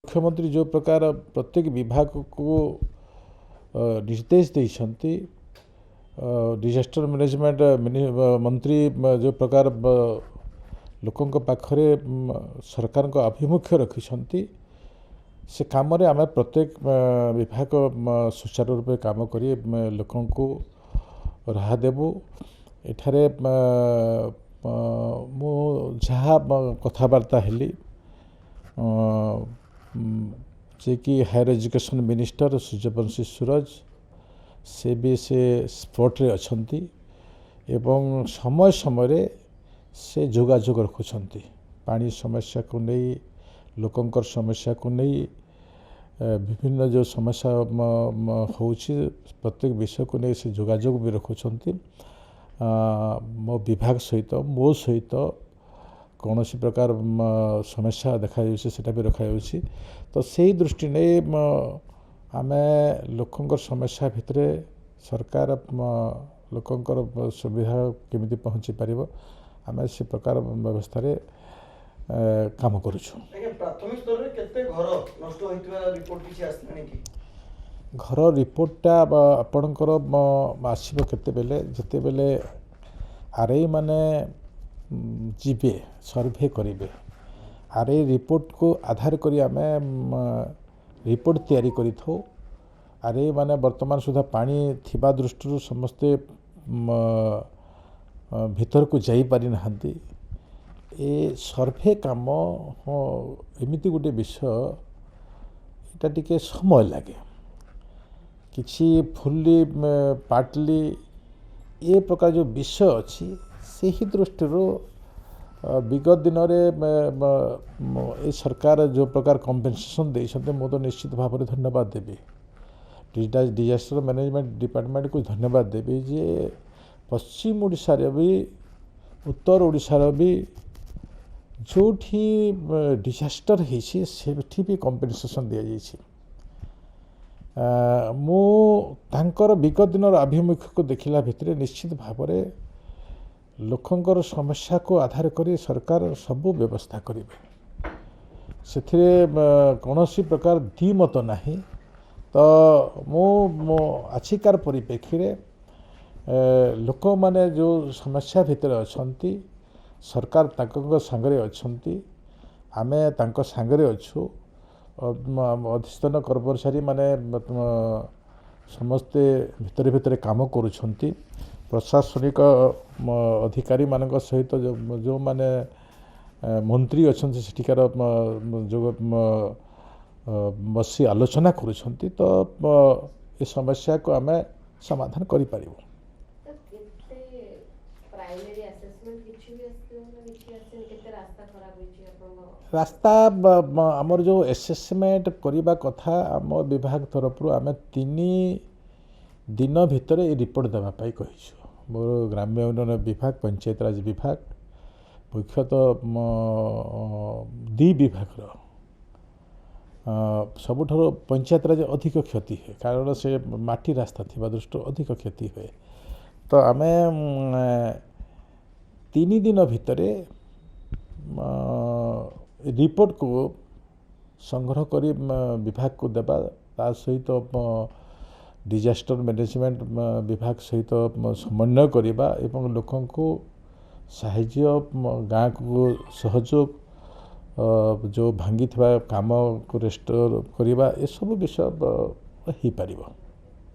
मुख्यमंत्री जो प्रकार प्रत्येक विभाग को निर्देश देइछन्ति डिजास्टर मैनेजमेंट मंत्री जो प्रकार लोकंक पाखरे सरकार को आभिमुख्य रखिछन्ति से काम रे आमे प्रत्येक विभाग सुचारू रूप काम करी लोकं को राह देबू एठारे मु जहाँ कथबार्ता हेली जे कि हायर एजुकेशन मिनिस्टर सूर्यवंशी सूरज से भी से स्पॉट रे अछंती एवं समय समय से जोगाजोग रखुछंती पानी समस्या को नहीं लोकंकर समस्या को नहीं विभिन्न जो समस्या होउछि प्रत्येक विषय को नहीं से जोगाजोग भी रखुछंती मो विभाग सहित मो सहित कौन सी प्रकार समस्या देखा सेटा भी रखा तो से दृष्टि नहीं आमे लोकंकर समस्या भितर सरकार लोकंकर सुविधा केमिति पहुँची पारिबो आमे से प्रकार व्यवस्था रे काम करूछु। प्राथमिक स्तर रे केते घर नष्ट होइतबा रिपोर्ट किछि आसलानी कि घर रिपोर्टटा आपणकर आसीबो केते बेले जते बेले आरआई माने जीवे सर्वे करेंगे आरआई रिपोर्ट को आधार करी आमे रिपोर्ट तैयारी करी थो आरआई माने वर्तमान सुधा पानी थिबा दृष्टि समस्ते भीतर को जाई पारि नहांती ए सर्वे काम एमिति गोटे विषय एटा टिके समय लगे किछि फुल्ली पार्टली ए प्रकार जो विषय अच्छी से ही दृष्टि विगत दिन में सरकार जो प्रकार कंपेनसेशन देते मो तो निश्चित भाव में धन्यवाद देवी डिजास्टर मैनेजमेंट डिपार्टमेंट को धन्यवाद देवी जे पश्चिम ओडिशा रे भी उत्तर ओडिशा रे भी जो डिजास्टर होइछि सेठी भी कंपेनसेशन दिया जाइछि मु तांकर विगत दिन आभिमुख्य को देखला भितर निश्चित भाव में लोकंकर समस्या को आधार करी सरकार सबू व्यवस्था करेंगे से कौन सी प्रकार द्विमत नहीं तो मो आछिकार परिप्रेक्षी लोक माने जो समस्या भितर अच्छी सरकार तांको सांगरे अच्छी आमे तांको सांगरे अच्छु अधिष्ठान कर्मचारी माने समस्ते भितर भितर काम करुछंती प्रशासनिक अधिकारी मानक सहित जो माने मंत्री अच्छा सेठिकार जो बसी आलोचना करुछंती तो ये समस्या को आम समाधान करि पारिबो। रास्ता आमर जो एसेसमेंट करने कथा आम विभाग तरफ आम 3 दिन भितर ये रिपोर्ट देवाई कहीछु मोर ग्राम्य उन्नयन विभाग पंचायतराज विभाग मुख्यतः 2 विभाग सबुठ पंचायतराज अधिक क्षति है कारण से माटी रास्ता थी दृष्टि अधिक क्षति हुए तो आम 3 दिन भितर रिपोर्ट को संग्रह करी विभाग को देवा ता सहित डिजास्टर मैनेजमेंट विभाग सहित समन्वय करवा एवं लोकों को साहाय्य गाँ को सहयोग जो भांगी काम को रेस्टोर करवा ये सब विषय हो पारिबो।